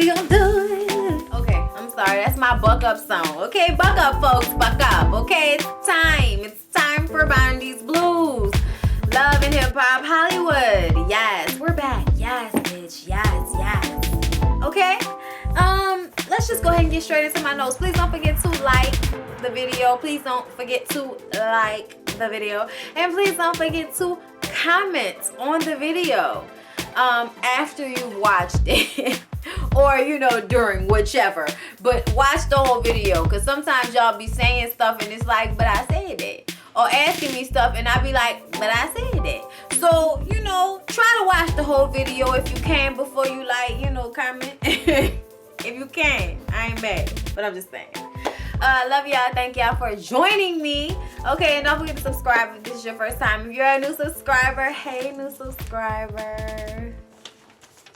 We gonna do it. Okay, I'm sorry. That's my buck up song. Okay, buck up, folks. Buck up. Okay, it's time. It's time for Bondi's Blues. Love and hip hop Hollywood. Yes, we're back. Yes, bitch. Yes, yes. Okay. Let's just go ahead and get straight into my notes. Please don't forget to like the video. Please don't forget to like the video. And please don't forget to comment on the video after you've watched it. Or, you know, during, whichever. But watch the whole video. Because sometimes y'all be saying stuff and it's like, but I said that. Or asking me stuff and I be like, but I said that. So, you know, try to watch the whole video if you can before you, like, you know, comment. If you can. I ain't mad. But I'm just saying. Love y'all. Thank y'all for joining me. Okay, and don't forget to subscribe if this is your first time. If you're a new subscriber, hey, new subscriber.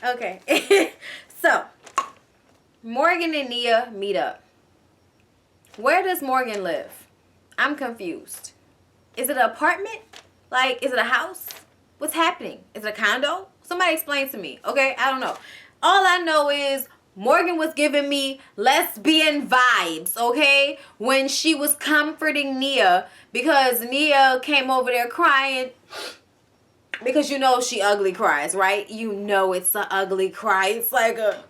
Okay. So, Morgan and Nia meet up. Where does Morgan live? I'm confused. Is it an apartment? Like, is it a house? What's happening? Is it a condo? Somebody explain to me, okay? I don't know. All I know is Morgan was giving me lesbian vibes, okay? When she was comforting Nia because Nia came over there crying. Because you know she ugly cries, right? You know it's an ugly cry. It's like a,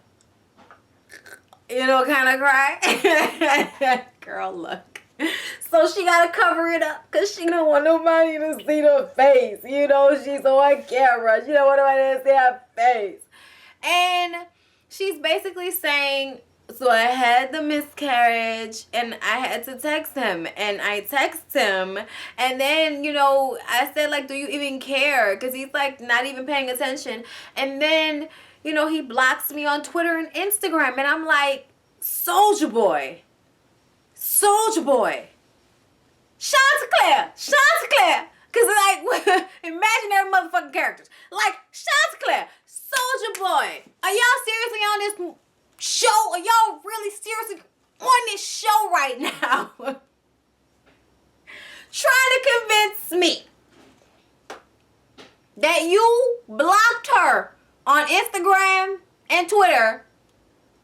you know, kind of cry. Girl, look. So she got to cover it up because she don't want nobody to see her face. You know, she's on camera. She don't want nobody to see her face. And she's basically saying, so I had the miscarriage and I had to text him and I text him and then, you know, I said like, do you even care? Because he's like not even paying attention. And then, you know, he blocks me on Twitter and Instagram and I'm like, Soulja Boy. Soulja Boy. Chanticleer. Chanticleer. Because like, imaginary motherfucking characters. Like, Chanticleer. Soulja Boy. Are y'all seriously on this show? Are y'all really seriously on this show right now? Trying to convince me that you blocked her on Instagram and Twitter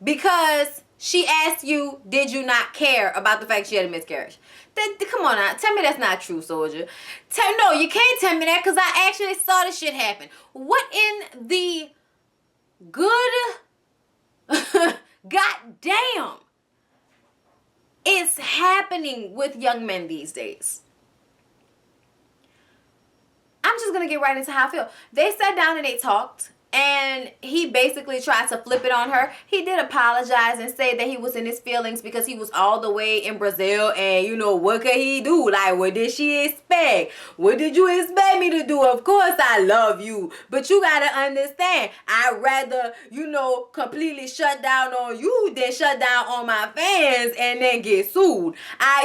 because she asked you, did you not care about the fact she had a miscarriage? Come on now. Tell me that's not true, Soulja. No, you can't tell me that because I actually saw this shit happen. What in the good goddamn is happening with young men these days? I'm just gonna get right into how I feel. They sat down and they talked and he basically tried to flip it on her. He did apologize and say that he was in his feelings because he was all the way in Brazil and, you know, what could he do? Like, what did she expect? What did you expect me to do? Of course I love you, but you gotta understand, I'd rather, you know, completely shut down on you than shut down on my fans and then get sued.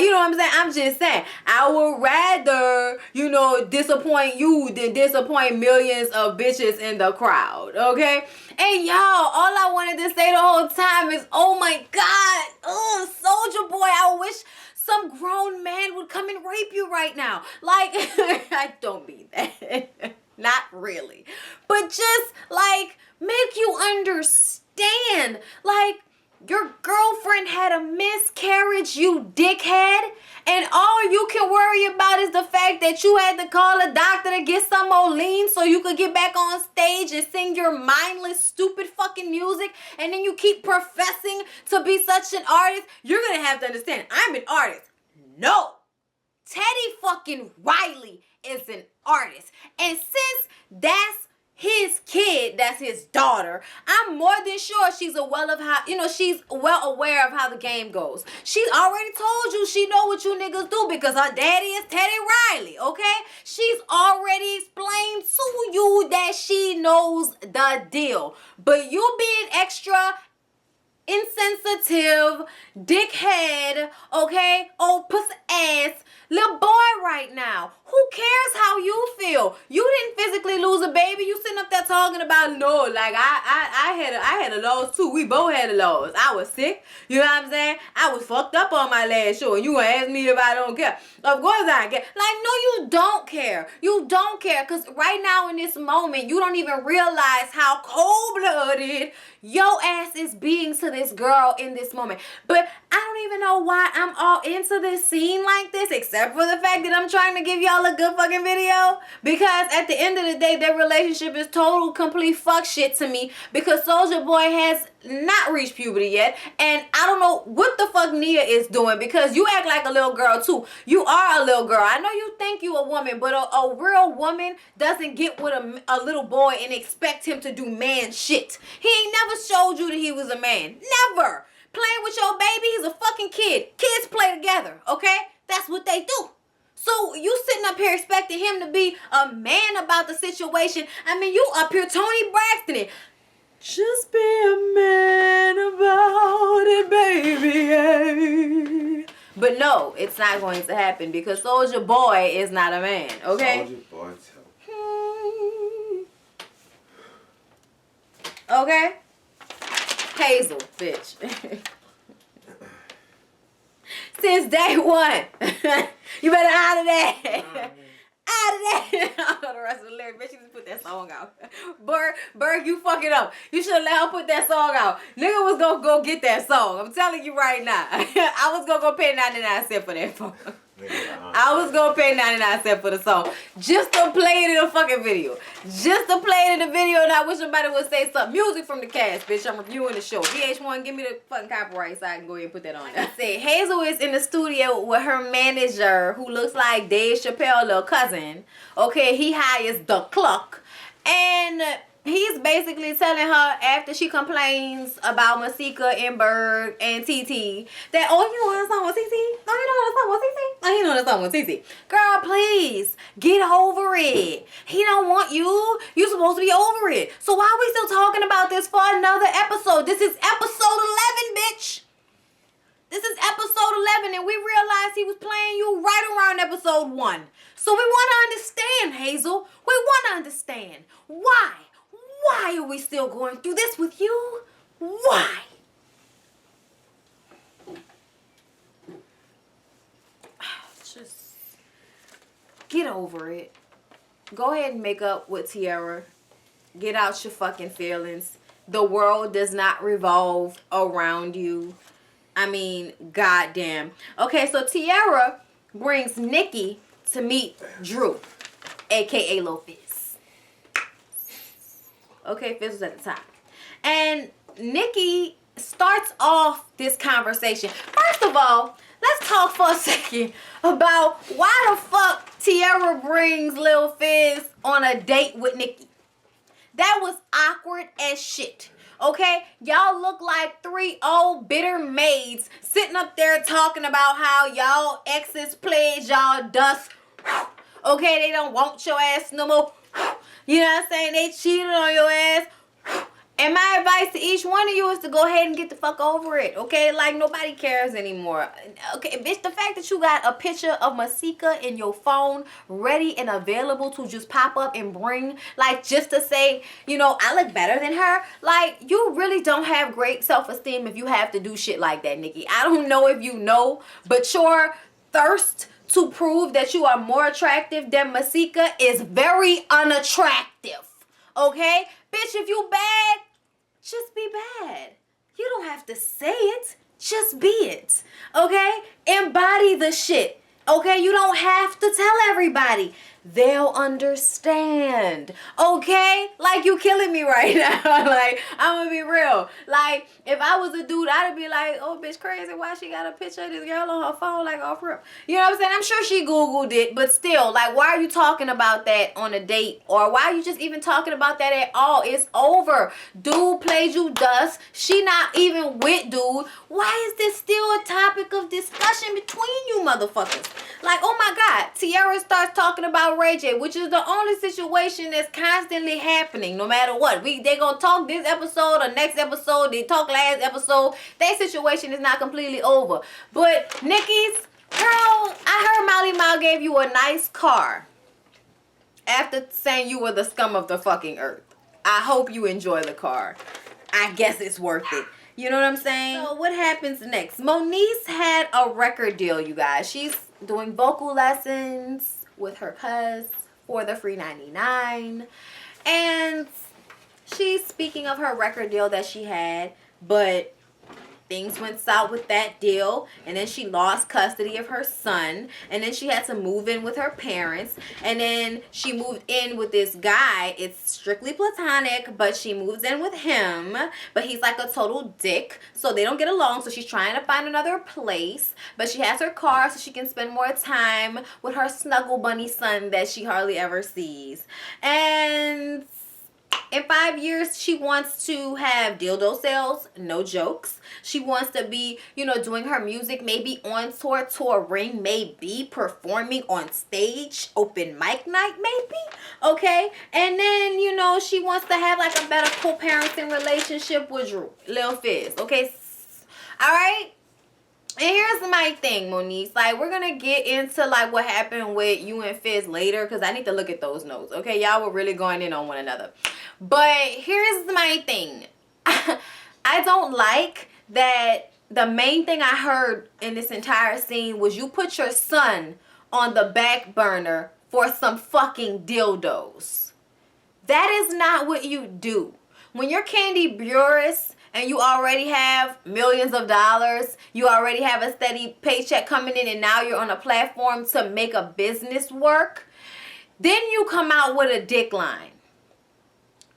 You know what I'm saying? I'm just saying, I would rather, you know, disappoint you than disappoint millions of bitches in the crowd. Okay, and y'all, all I wanted to say the whole time is, oh my God, Soulja Boy, I wish some grown man would come and rape you right now. Like, I don't mean that, not really, but just like make you understand, like, your girlfriend had a miscarriage, you dickhead, and all you can worry about is the fact that you had to call a doctor to get some more lean so you could get back on stage and sing your mindless, stupid fucking music, and then you keep professing to be such an artist. You're gonna have to understand, I'm an artist. No. Teddy fucking Riley is an artist. And since that's his kid, that's his daughter, I'm more than sure she's she's well aware of how the game goes. She's already told you she know what you niggas do because her daddy is Teddy Riley, okay? She's already explained to you that she knows the deal. But you being extra insensitive, dickhead, okay, old pussy ass, little boy right now. Who cares how you feel? You didn't physically lose a baby. You sitting up there talking about, no, like I had a loss too. We both had a loss. I was sick. You know what I'm saying? I was fucked up on my last show. And you gonna ask me if I don't care. Of course I care. Like, no, you don't care. You don't care. Because right now in this moment, you don't even realize how cold-blooded your ass is being to this girl in this moment. But I don't even know why I'm all into this scene like this, except for the fact that I'm trying to give y'all a good fucking video. Because at the end of the day, their relationship is total, complete fuck shit to me. Because Soulja Boy has not reached puberty yet. And I don't know what the fuck Nia is doing. Because you act like a little girl too. You are a little girl. I know you think you a woman, but a real woman doesn't get with a little boy and expect him to do man shit. He ain't never showed you that he was a man. Never. Playing with your baby, he's a fucking kid. Kids play together, okay? That's what they do. So you sitting up here expecting him to be a man about the situation. I mean, you up here Tony Braxton it. Just be a man about it, baby. But no, it's not going to happen because Soulja Boy is not a man, okay? Soulja Boy, okay? Hazel, bitch. Since day one. You better out of that. Out of that. I don't know the rest of the lyrics. Bitch, you just put that song out. Berg, you fuck it up. You should have let her put that song out. Nigga was gonna go get that song. I'm telling you right now. I was gonna go pay 99 cents for that song. I was gonna pay 99 cents for the song. Just to play it in a fucking video. Just to play it in the video, and I wish somebody would say something. Music from the cast, bitch. I'm reviewing the show. VH1, give me the fucking copyright so I can go ahead and put that on there. I say, Hazel is in the studio with her manager, who looks like Dave Chappelle's little cousin. Okay, he hires the clock. And he's basically telling her after she complains about Masika and Berg and TT that, oh, you know that song with TT? Oh, you know that song with TT? Oh, you know that song with TT. Girl, please, get over it. He don't want you. You're supposed to be over it. So why are we still talking about this for another episode? This is episode 11, bitch. This is episode 11, and we realized he was playing you right around episode 1. So we want to understand, Hazel. We want to understand. Why? Why are we still going through this with you? Why? Just get over it. Go ahead and make up with Tiara. Get out your fucking feelings. The world does not revolve around you. I mean, goddamn. Okay, so Tiara brings Nikki to meet Drew, a.k.a. Lil Fizz. Okay, Fizz was at the top. And Nikki starts off this conversation. First of all, let's talk for a second about why the fuck Tiara brings Lil Fizz on a date with Nikki. That was awkward as shit. Okay, y'all look like 3 old bitter maids sitting up there talking about how y'all exes played y'all dust. Okay, they don't want your ass no more. You know what I'm saying? They cheated on your ass. And my advice to each one of you is to go ahead and get the fuck over it. Okay, like nobody cares anymore. Okay, bitch, the fact that you got a picture of Masika in your phone ready and available to just pop up and bring, like just to say, you know, I look better than her. Like, you really don't have great self-esteem if you have to do shit like that, Nikki. I don't know if you know, but your thirst to prove that you are more attractive than Masika is very unattractive. Okay? Bitch, if you bad, just be bad. You don't have to say it. Just be it. Okay? Embody the shit. Okay? You don't have to tell everybody. They'll understand. Okay? Like, you killing me right now. Like, I'm gonna be real. Like, if I was a dude, I'd be like, oh, bitch, crazy. Why she got a picture of this girl on her phone? Like, off rip. You know what I'm saying? I'm sure she Googled it, but still, like, why are you talking about that on a date? Or why are you just even talking about that at all? It's over. Dude played you dust. She not even with dude. Why is this still a topic of discussion between you motherfuckers? Like, oh my God. Tiara starts talking about Ray J, which is the only situation that's constantly happening, no matter what. They gonna talk this episode or next episode. They talk last episode. That situation is not completely over. But Nikki's Girl, I heard Molly Mal gave you a nice car after saying you were the scum of the fucking earth. I hope you enjoy the car. I guess it's worth it. You know what I'm saying? So what happens next? Moniece had a record deal, you guys. She's doing vocal lessons with her cuz for the free 99. And she's speaking of her record deal that she had, but things went south with that deal, and then she lost custody of her son, and then she had to move in with her parents, and then she moved in with this guy. It's strictly platonic, but she moves in with him, but he's like a total dick, so they don't get along. So she's trying to find another place, but she has her car so she can spend more time with her snuggle bunny son that she hardly ever sees. And in 5 years, she wants to have dildo sales, no jokes. She wants to be, you know, doing her music, maybe on tour, touring, maybe performing on stage, open mic night, maybe, okay? And then, you know, she wants to have like a better co-parenting relationship with Lil Fizz, okay? All right? And here's my thing, Moniece. Like, we're going to get into, like, what happened with you and Fizz later, because I need to look at those notes, okay? Y'all were really going in on one another. But here's my thing. I don't like that the main thing I heard in this entire scene was you put your son on the back burner for some fucking dildos. That is not what you do. When you're Candy Buress and you already have millions of dollars, you already have a steady paycheck coming in, and now you're on a platform to make a business work, then you come out with a dick line.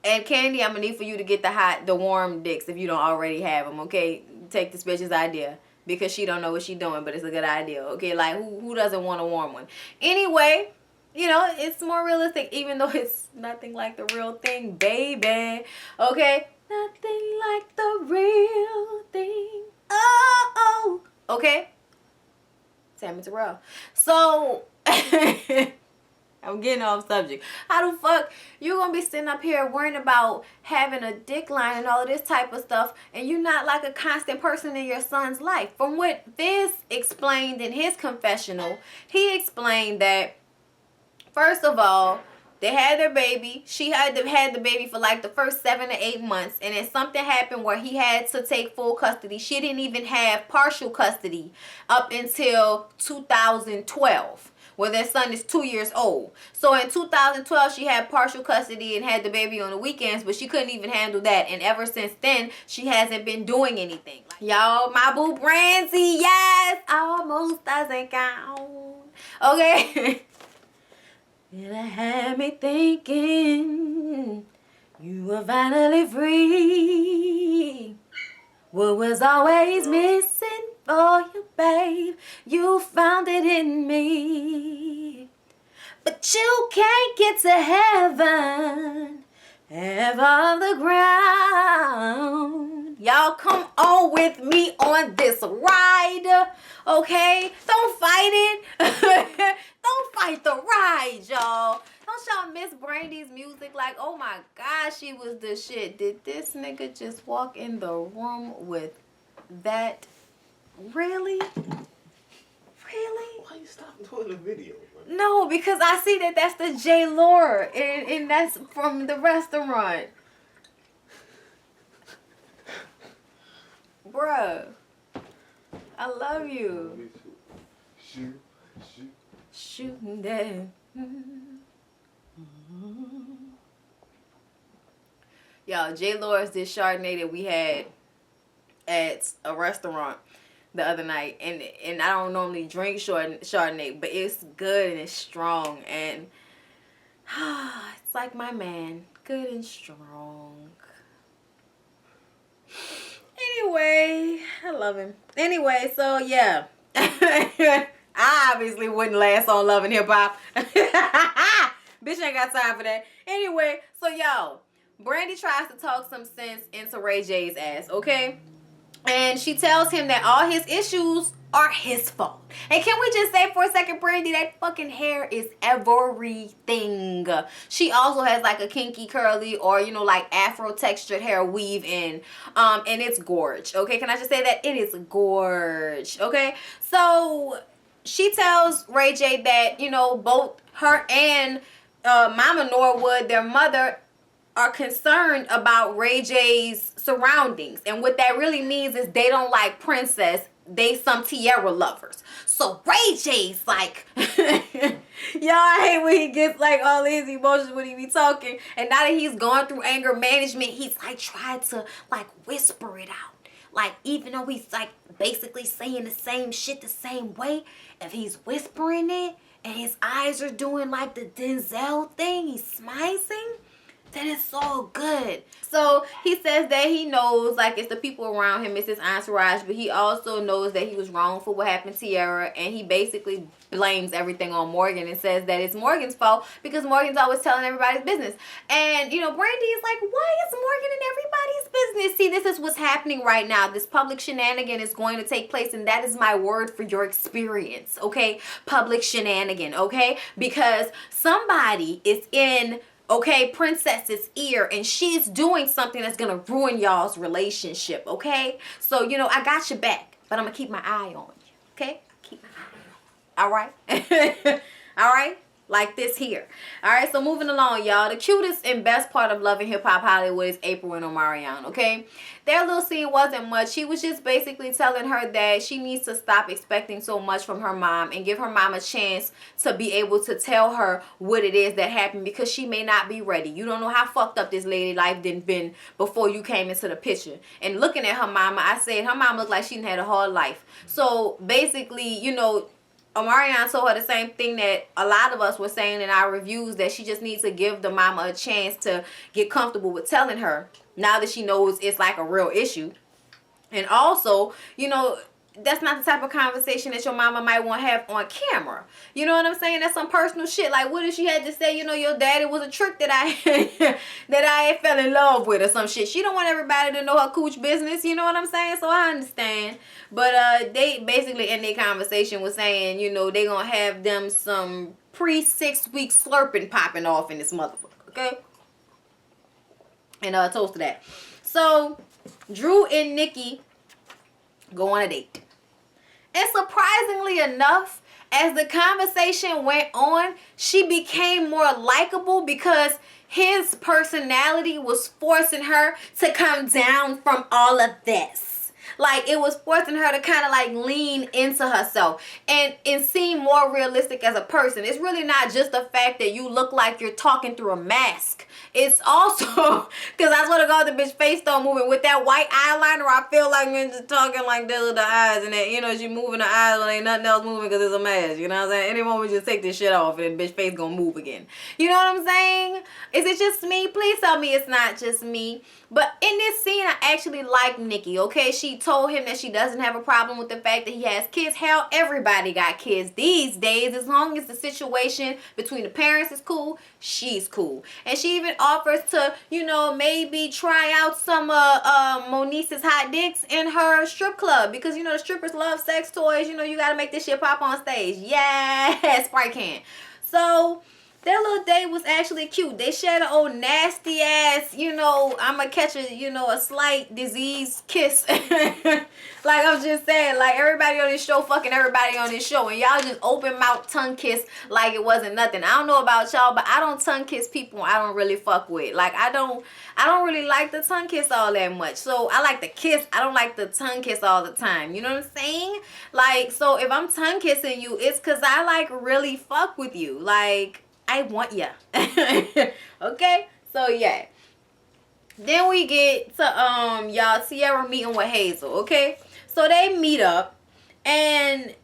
And Candy, I'm gonna need for you to get the warm dicks if you don't already have them, okay? Take this bitch's idea, because she don't know what she doing, but it's a good idea, okay? Like, who doesn't want a warm one? Anyway, you know, it's more realistic, even though it's nothing like the real thing, baby, okay? Nothing like the real thing. Oh, okay? Tammy Terrell. So, I'm getting off subject. How the fuck you gonna be sitting up here worrying about having a dick line and all of this type of stuff, and you're not like a constant person in your son's life? From what Fizz explained in his confessional, he explained that, first of all, they had their baby. She had the baby for like the first 7 to 8 months. And then something happened where he had to take full custody. She didn't even have partial custody up until 2012. Where their son is 2 years old. So in 2012, she had partial custody and had the baby on the weekends, but she couldn't even handle that. And ever since then, she hasn't been doing anything. Like, y'all, my boo Brandy, yes, almost doesn't count. Okay. It had me thinking you were finally free. What was always missing for you, babe? You found it in me. But you can't get to heaven, of the ground. Y'all come on with me on this ride, okay? Don't fight it. Don't fight the ride, y'all. Don't y'all miss Brandy's music? Like, oh my gosh, she was the shit. Did this nigga just walk in the room with that? Really? Really? Why you stop doing the video, man? No, because I see that that's the J. Lore, and that's from the restaurant. Bruh, I love you. Shooting down. Y'all, J. Lore's this Chardonnay that we had at a restaurant the other night, and I don't normally drink Chardonnay, but it's good and it's strong, and it's like my man, good and strong. Anyway, I love him. Anyway, so yeah. I obviously wouldn't last on Love and Hip Hop. Bitch ain't got time for that. Anyway, so yo, Brandy tries to talk some sense into Ray J's ass, okay? And she tells him that all his issues are his fault. And can we just say for a second, Brandy, that fucking hair is everything. She also has like a kinky curly or, you know, like afro textured hair weave in. And it's gorge, okay? Can I just say that? It is gorge, okay? So she tells Ray J that, you know, both her and Mama Norwood, their mother, are concerned about Ray J's surroundings. And what that really means is they don't like Princess. They some Tierra lovers. So Ray J's like, y'all, I hate when he gets like all his emotions when he be talking. And now that he's gone through anger management, he's like trying to like whisper it out. Like, even though he's like basically saying the same shit the same way, if he's whispering it and his eyes are doing like the Denzel thing, he's smizing, then it's all good. So he says that he knows, like, it's the people around him, it's his entourage, but he also knows that he was wrong for what happened to Tierra, and he basically blames everything on Morgan and says that it's Morgan's fault because Morgan's always telling everybody's business. And, you know, Brandy is like, why is Morgan in everybody's business? See, this is what's happening right now. This public shenanigan is going to take place, and that is my word for your experience, okay? Public shenanigan, okay? Because somebody is in, okay, Princess's ear, and she's doing something that's gonna ruin y'all's relationship, okay? So, you know, I got your back, but I'm gonna keep my eye on you, okay? Keep my eye on you. All right? All right? Like this here. All right, so moving along, y'all. The cutest and best part of Love and Hip Hop Hollywood is April and Omarion, okay? Their little scene wasn't much. She was just basically telling her that she needs to stop expecting so much from her mom and give her mom a chance to be able to tell her what it is that happened, because she may not be ready. You don't know how fucked up this lady life done been before you came into the picture. And looking at her mama, I said her mom looked like she done had a hard life. So basically, you know, Omarion told her the same thing that a lot of us were saying in our reviews, that she just needs to give the mama a chance to get comfortable with telling her now that she knows it's like a real issue. And also, you know, that's not the type of conversation that your mama might want to have on camera. You know what I'm saying? That's some personal shit. Like, what if she had to say, you know, your daddy was a trick that I that I fell in love with or some shit. She don't want everybody to know her cooch business. You know what I'm saying? So I understand. But they basically in their conversation was saying, you know, they gonna have them some pre-6 week slurping popping off in this motherfucker. Okay? And toast to that. So Drew and Nikki go on a date. And surprisingly enough, as the conversation went on, she became more likable because his personality was forcing her to come down from all of this. Like, it was forcing her to kind of like lean into herself and seem more realistic as a person. It's really not just the fact that you look like you're talking through a mask. It's also, because I swear to God, the bitch face don't moving with that white eyeliner. I feel like I'm just talking like this with the eyes, and that, you know, she moving the eyes when ain't nothing else moving because it's a mask. You know what I'm saying? Any moment just take this shit off and the bitch face gonna move again. You know what I'm saying? Is it just me? Please tell me it's not just me. But in this scene, I actually like Nikki, okay? She told him that she doesn't have a problem with the fact that he has kids. Hell, everybody got kids these days. As long as the situation between the parents is cool, she's cool. And she even offers to, you know, maybe try out some Monice's hot dicks in her strip club. Because, you know, the strippers love sex toys. You know, you got to make this shit pop on stage. Yes, Sprite can. So their little date was actually cute. They shared an old nasty ass, you know, I'ma catch a, you know, a slight disease kiss. Like, I'm just saying, like, everybody on this show fucking everybody on this show, and y'all just open mouth tongue kiss like it wasn't nothing. I don't know about y'all, but I don't tongue kiss people I don't really fuck with. Like, I don't really like the tongue kiss all that much. So I like the kiss. I don't like the tongue kiss all the time. You know what I'm saying? Like, so if I'm tongue kissing you, it's because I like really fuck with you. Like, I want ya. Okay? So yeah. Then we get to y'all Sierra meeting with Hazel, okay? So they meet up and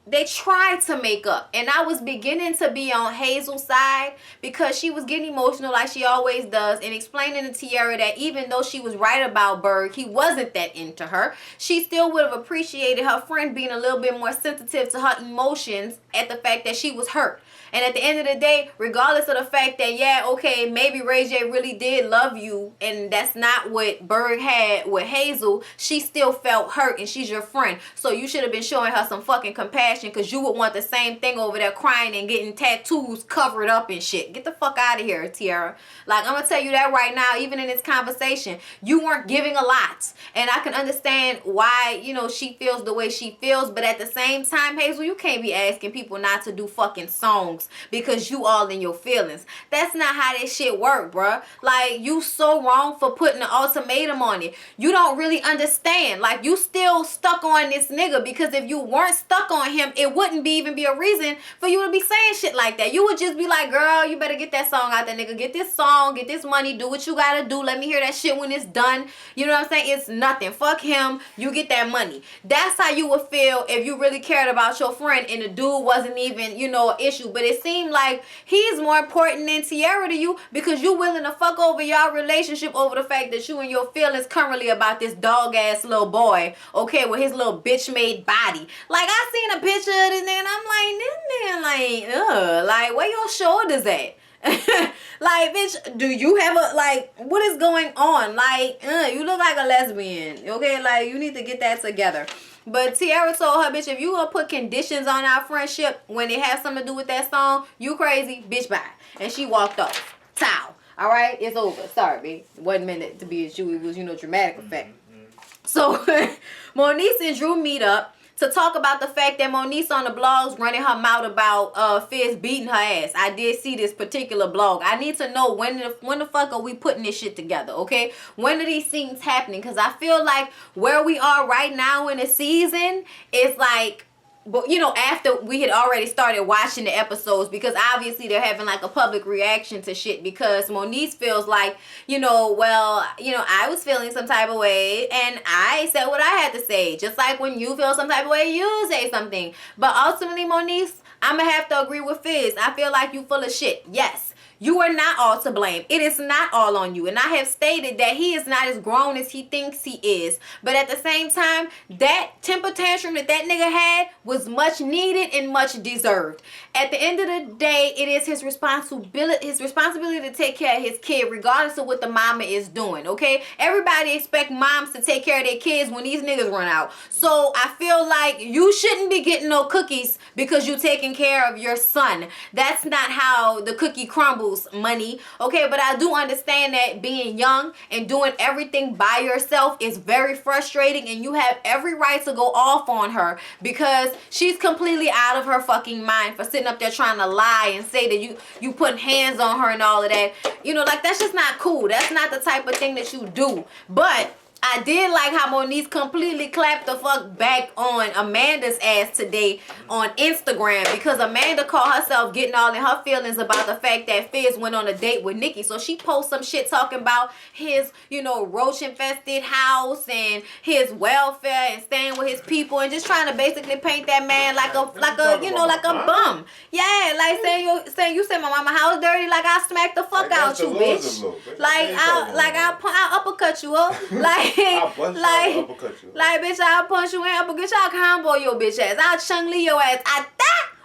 they tried to make up, and I was beginning to be on Hazel's side because she was getting emotional like she always does, and explaining to Tierra that even though she was right about Berg, he wasn't that into her. She still would have appreciated her friend being a little bit more sensitive to her emotions at the fact that she was hurt. And at the end of the day, regardless of the fact that, yeah, okay, maybe Ray J really did love you, and that's not what Berg had with Hazel, she still felt hurt, and she's your friend. So you should have been showing her some fucking compassion, because you would want the same thing over there, crying and getting tattoos covered up and shit. Get the fuck out of here, Tiara. Like, I'm gonna tell you that right now, even in this conversation, you weren't giving a lot. And I can understand why, you know, she feels the way she feels, but at the same time, Hazel, you can't be asking people not to do fucking songs because you all in your feelings. That's not how that shit work, bruh. Like, you so wrong for putting an ultimatum on it. You don't really understand. Like, you still stuck on this nigga, because if you weren't stuck on him, it wouldn't even be a reason for you to be saying shit like that. You would just be like, girl, you better get that song out there, nigga. Get this song, get this money, do what you gotta do. Let me hear that shit when it's done. You know what I'm saying? It's nothing. Fuck him. You get that money. That's how you would feel if you really cared about your friend and the dude wasn't even, you know, an issue. But it seemed like he's more important than Tiara to you, because you willing to fuck over y'all relationship over the fact that you and your feelings currently about this dog ass little boy, okay, with his little bitch made body. Like, I seen a picture of this nigga and I'm like, this man, like, ugh, like, where your shoulders at? Like, bitch, do you have a, like, what is going on? Like, you look like a lesbian, okay? Like, you need to get that together. But Tiara told her, bitch, if you gonna put conditions on our friendship when it has something to do with that song, you crazy, bitch, bye. And she walked off. Towel. All right, it's over. Sorry, babe. Wasn't meant to be a shoe. It was, you know, dramatic effect. So, Moniece and Drew meet up to talk about the fact that Moniece on the blogs running her mouth about Fizz beating her ass. I did see this particular blog. I need to know when the fuck are we putting this shit together, okay? When are these things happening? Because I feel like where we are right now in the season is like, but you know, after we had already started watching the episodes, because obviously they're having like a public reaction to shit, because Moniece feels like, you know, well, you know, I was feeling some type of way and I said what I had to say, just like when you feel some type of way, you say something. But ultimately, Moniece, I'm gonna have to agree with Fizz. I feel like you full of shit. Yes, you are not all to blame. It is not all on you. And I have stated that he is not as grown as he thinks he is. But at the same time, that temper tantrum that nigga had was much needed and much deserved. At the end of the day, it is his responsibility to take care of his kid, regardless of what the mama is doing, okay? Everybody expect moms to take care of their kids when these niggas run out. So I feel like you shouldn't be getting no cookies because you taking care of your son. That's not how the cookie crumbles, money, okay? But I do understand that being young and doing everything by yourself is very frustrating, and you have every right to go off on her because she's completely out of her fucking mind for sitting up there trying to lie and say that you putting hands on her and all of that. You know, like, that's just not cool. That's not the type of thing that you do. But I did like how Moniece completely clapped the fuck back on Amanda's ass today on Instagram, because Amanda called herself getting all in her feelings about the fact that Fizz went on a date with Nikki. So she posted some shit talking about his, you know, roach infested house and his welfare and staying with his people, and just trying to basically paint that man like a you know, like a bum. Yeah, like saying you said my mama house dirty, like I smacked the fuck out you, bitch. Like I'll uppercut you up. Like, like, bitch, I'll punch you in, uppercut, I'll combo your bitch ass, I'll chung lee your ass,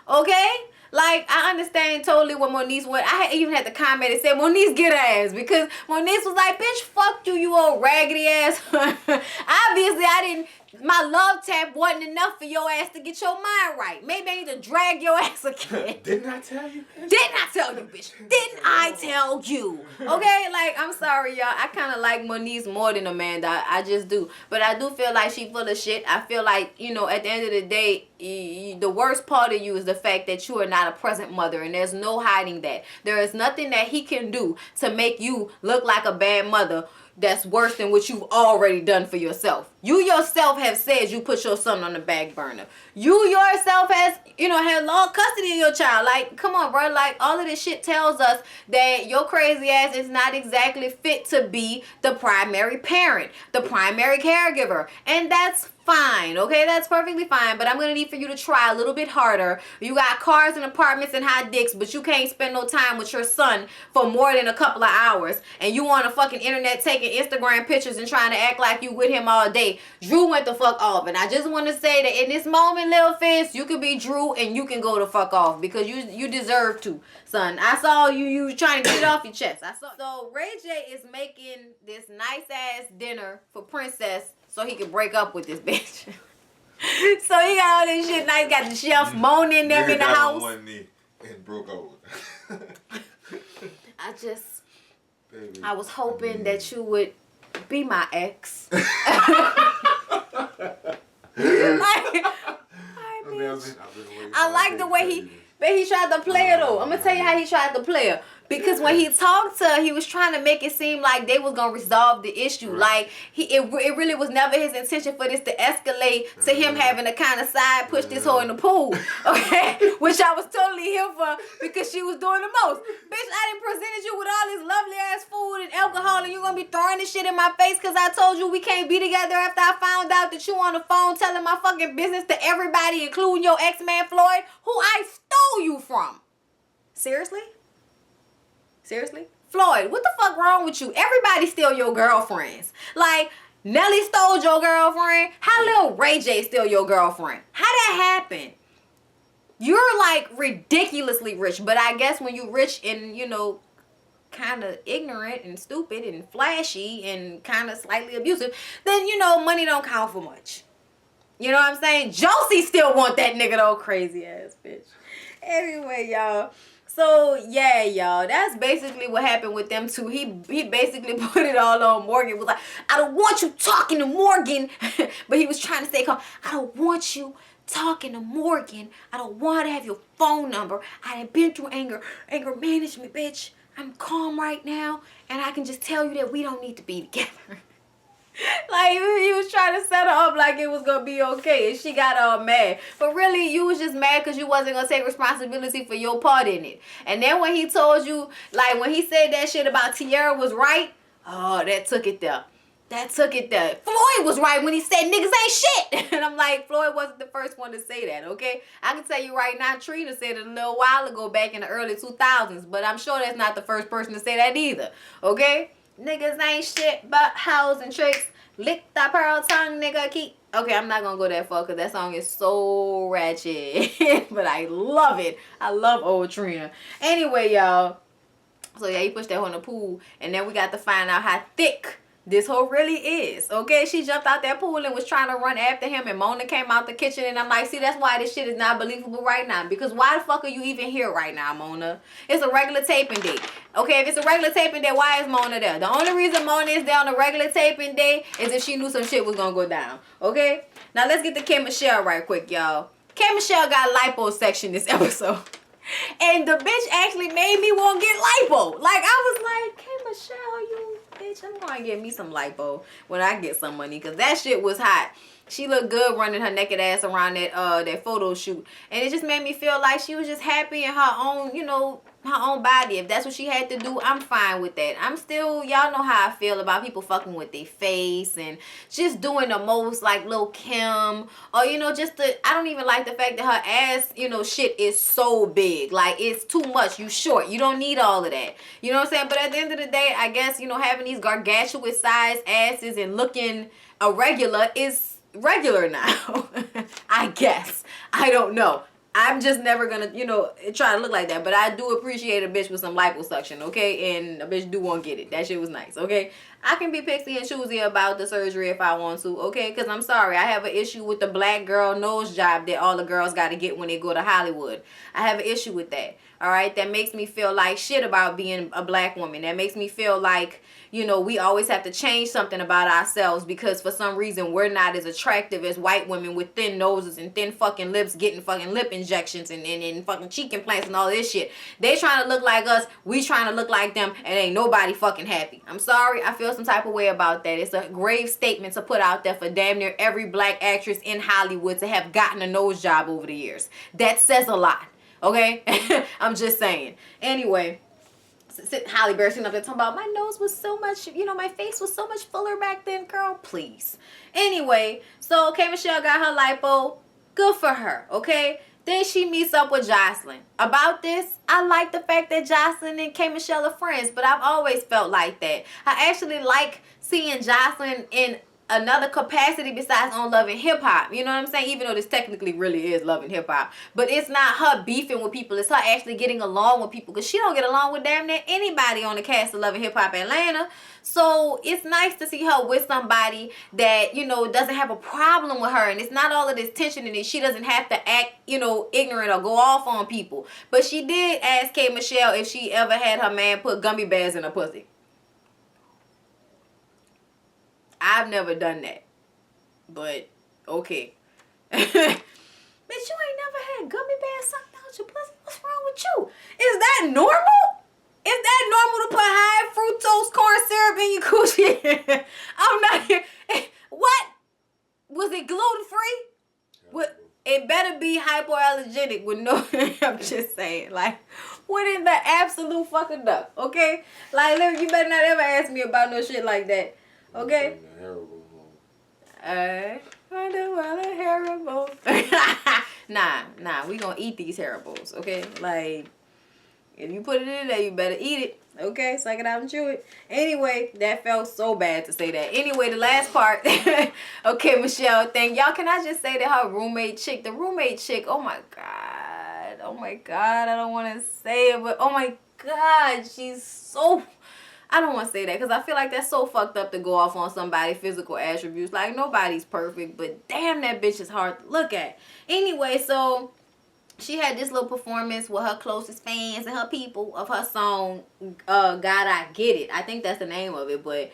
okay? Like, I understand totally what Moniece went. I even had to comment and say, Moniece, get her ass. Because Moniece was like, bitch, fuck you, you old raggedy ass. Obviously, my love tap wasn't enough for your ass to get your mind right. Maybe I need to drag your ass again. Didn't I tell you, bitch? Didn't I tell you, bitch? Didn't I tell you? Okay, like, I'm sorry, y'all. I kind of like Moniece more than Amanda. I just do. But I do feel like she full of shit. I feel like, you know, at the end of the day, the worst part of you is the fact that you are not a present mother, and there's no hiding that. There is nothing that he can do to make you look like a bad mother that's worse than what you've already done for yourself. You yourself have said you put your son on the back burner. You yourself has, you know, had long custody of your child. Like, come on, bro. Like, all of this shit tells us that your crazy ass is not exactly fit to be the primary parent, the primary caregiver. And that's fine, okay? That's perfectly fine, but I'm gonna need for you to try a little bit harder. You got cars and apartments and hot dicks, but you can't spend no time with your son for more than a couple of hours, and you on a fucking internet taking Instagram pictures and trying to act like you with him all day. hey, Drew went the fuck off. And I just want to say that in this moment, Lil Fizz, you could be Drew and you can go the fuck off because you deserve to, son. I saw you trying to get it off your chest. I saw. So Ray J is making this nice ass dinner for Princess so he can break up with this bitch. So he got all this shit nice, got the chef moaning them in the house. On one knee and broke over. I was hoping that you would be my ex. I like the way he tried to play it though. I'm gonna tell you how he tried to play it. Because when he talked to her, he was trying to make it seem like they was gonna resolve the issue. Like it really was never his intention for this to escalate to him having to kind of side push this hoe in the pool. Okay, which I was totally here for because she was doing the most. Bitch, I done presented you with all this lovely ass food and alcohol, and you gonna be throwing this shit in my face because I told you we can't be together after I found out that you on the phone telling my fucking business to everybody, including your ex-man Floyd, who I stole you from. Seriously? Seriously? Floyd, what the fuck wrong with you? Everybody steal your girlfriends. Like, Nelly stole your girlfriend. How Lil Ray J steal your girlfriend? How that happen? You're like ridiculously rich. But I guess when you rich and, you know, kind of ignorant and stupid and flashy and kind of slightly abusive, then, you know, money don't count for much. You know what I'm saying? Josie still want that nigga though. Crazy ass bitch. Anyway, y'all. So, yeah, y'all, that's basically what happened with them two. He basically put it all on Morgan. Was like, I don't want you talking to Morgan. But he was trying to stay calm. I don't want you talking to Morgan. I don't want to have your phone number. I done been through anger management, bitch. I'm calm right now. And I can just tell you that we don't need to be together. Like, he was trying to set her up like it was going to be okay. And she got all mad. But really, you was just mad because you wasn't going to take responsibility for your part in it. And then when he told you, like, when he said that shit about Tierra was right, oh, that took it there. That took it there. Floyd was right when he said niggas ain't shit. And I'm like, Floyd wasn't the first one to say that, okay? I can tell you right now, Trina said it a little while ago back in the early 2000s. But I'm sure that's not the first person to say that either, okay? Niggas ain't shit but hoes and tricks. Lick that pearl tongue, nigga, keep. Okay, I'm not gonna go that far because that song is so ratchet. But I love it. I love old Trina. Anyway, y'all. So, yeah, he pushed that hoe in the pool. And then we got to find out how thick this hoe really is. Okay, she jumped out that pool and was trying to run after him. And Mona came out the kitchen. And I'm like, see, that's why this shit is not believable right now. Because why the fuck are you even here right now, Mona? It's a regular taping day. Okay, if it's a regular taping day, why is Mona there? The only reason Mona is there on a regular taping day is if she knew some shit was going to go down. Okay? Now, let's get to K Michelle right quick, y'all. K Michelle got liposuction this episode. And the bitch actually made me want to get lipo. Like, I was like, K Michelle, you bitch, I'm going to get me some lipo when I get some money. Because that shit was hot. She looked good running her naked ass around that photo shoot. And it just made me feel like she was just happy in her own, you know, her own body. If that's what she had to do, I'm fine with that. I'm still, y'all know how I feel about people fucking with their face and just doing the most like Lil' Kim. Or, you know, just I don't even like the fact that her ass, you know, shit is so big. Like, it's too much. You short. You don't need all of that. You know what I'm saying? But at the end of the day, I guess, you know, having these gargantuous size asses and looking irregular is regular now. I guess. I don't know. I'm just never gonna, you know, try to look like that. But I do appreciate a bitch with some liposuction, okay? And a bitch do want to get it. That shit was nice, okay? I can be pixie and choosy about the surgery if I want to, okay? Because I'm sorry. I have an issue with the black girl nose job that all the girls got to get when they go to Hollywood. I have an issue with that, all right? That makes me feel like shit about being a black woman. That makes me feel like, you know, we always have to change something about ourselves because for some reason we're not as attractive as white women with thin noses and thin fucking lips getting fucking lip injections and fucking cheek implants and all this shit. They trying to look like us, we trying to look like them, and ain't nobody fucking happy. I'm sorry, I feel some type of way about that. It's a grave statement to put out there for damn near every black actress in Hollywood to have gotten a nose job over the years. That says a lot, okay? I'm just saying. Anyway, Halle Berry sitting up there talking about my nose was so much, you know, my face was so much fuller back then, girl, please. Anyway, so K Michelle got her lipo. Good for her, okay? Then she meets up with Jocelyn. About this, I like the fact that Jocelyn and K Michelle are friends, but I've always felt like that. I actually like seeing Jocelyn in another capacity besides on Love and Hip Hop. You know what I'm saying? Even though this technically really is Love and Hip Hop. But it's not her beefing with people. It's her actually getting along with people. Because she don't get along with damn near anybody on the cast of Love and Hip Hop Atlanta. So it's nice to see her with somebody that, you know, doesn't have a problem with her. And it's not all of this tension in it. She doesn't have to act, you know, ignorant or go off on people. But she did ask K. Michelle if she ever had her man put gummy bears in her pussy. I've never done that. But, okay. Bitch, you ain't never had gummy bears sucked out your pussy? What's wrong with you? Is that normal? Is that normal to put high fructose corn syrup in your coochie? I'm not here. What? Was it gluten-free? What? It better be hypoallergenic with no... I'm just saying. Like, what in the absolute fucking duck? Okay? Like, you better not ever ask me about no shit like that. Okay? Haribo. Nah, we gonna eat these Haribos, okay? Like, if you put it in there, you better eat it, okay? Suck it out and chew it. Anyway, that felt so bad to say that. Anyway, the last part. Okay, Michelle, y'all, can I just say that her roommate chick, oh my God, I don't want to say it, but oh my God, she's so... I don't want to say that because I feel like that's so fucked up to go off on somebody's physical attributes. Like, nobody's perfect, but damn, that bitch is hard to look at. Anyway, so she had this little performance with her closest fans and her people of her song, God, I Get It. I think that's the name of it, but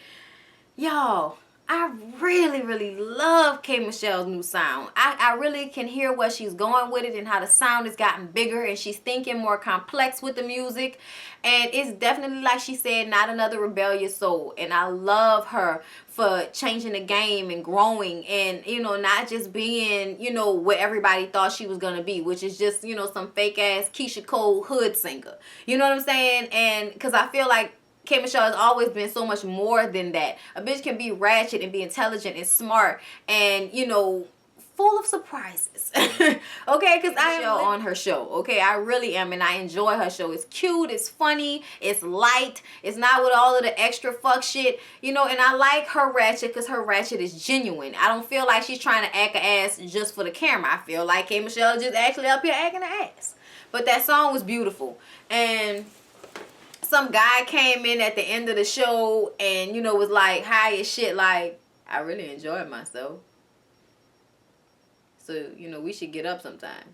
y'all, I really, really love K. Michelle's new sound. I really can hear where she's going with it and how the sound has gotten bigger and she's thinking more complex with the music. And it's definitely, like she said, not another rebellious soul. And I love her for changing the game and growing and, you know, not just being, you know, what everybody thought she was going to be, which is just, you know, some fake ass Keisha Cole hood singer. You know what I'm saying? And because I feel like K. Michelle has always been so much more than that. A bitch can be ratchet and be intelligent and smart and, you know, full of surprises. Okay, because I am on her show. Okay, I really am, and I enjoy her show. It's cute, it's funny, it's light, it's not with all of the extra fuck shit, you know, and I like her ratchet because her ratchet is genuine. I don't feel like she's trying to act an ass just for the camera. I feel like K. Michelle just actually up here acting an ass. But that song was beautiful. And some guy came in at the end of the show and, you know, was like high as shit, like, I really enjoyed myself. So, you know, we should get up sometime.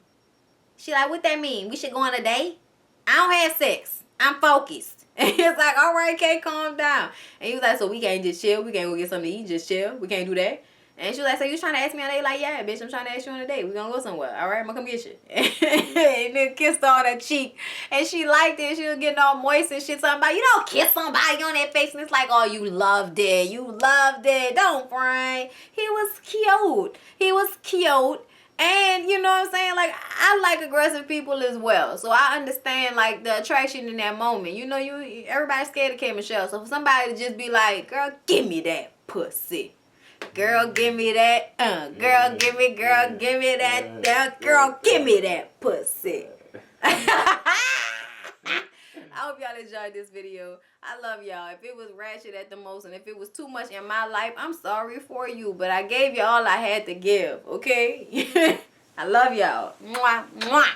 She like, what that mean? We should go on a date? I don't have sex. I'm focused. And it's like, all right, Kay, calm down. And he was like, so we can't just chill? We can't go get something to eat, just chill? We can't do that? And she was like, so you trying to ask me on a date? Like, yeah, bitch, I'm trying to ask you on a date. We gonna go somewhere. All right, I'm gonna come get you. And then kissed her on her cheek. And she liked it. She was getting all moist and shit. Something about, you don't kiss somebody on that face. And it's like, oh, you loved it. You loved it. Don't front. He was cute. He was cute. And, you know what I'm saying? Like, I like aggressive people as well. So I understand, like, the attraction in that moment. You know, everybody's scared of K. Michelle. So for somebody to just be like, girl, give me that pussy. Girl, give me that. Girl, give me that. Girl, give me that pussy. I hope y'all enjoyed this video. I love y'all. If it was ratchet at the most and if it was too much in my life, I'm sorry for you. But I gave you all I had to give, okay? I love y'all. Mwah, mwah.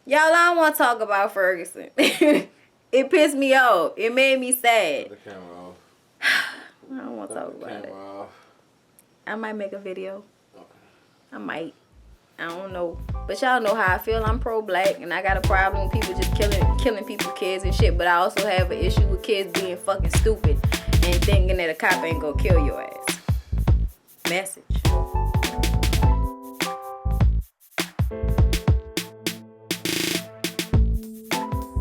Y'all, I don't want to talk about Ferguson. It pissed me off. It made me sad. The camera off. I don't want to talk about it. Off. I might make a video. Okay. I might. I don't know. But y'all know how I feel. I'm pro-black and I got a problem with people just killing people's kids and shit. But I also have an issue with kids being fucking stupid and thinking that a cop ain't gonna kill your ass. Message.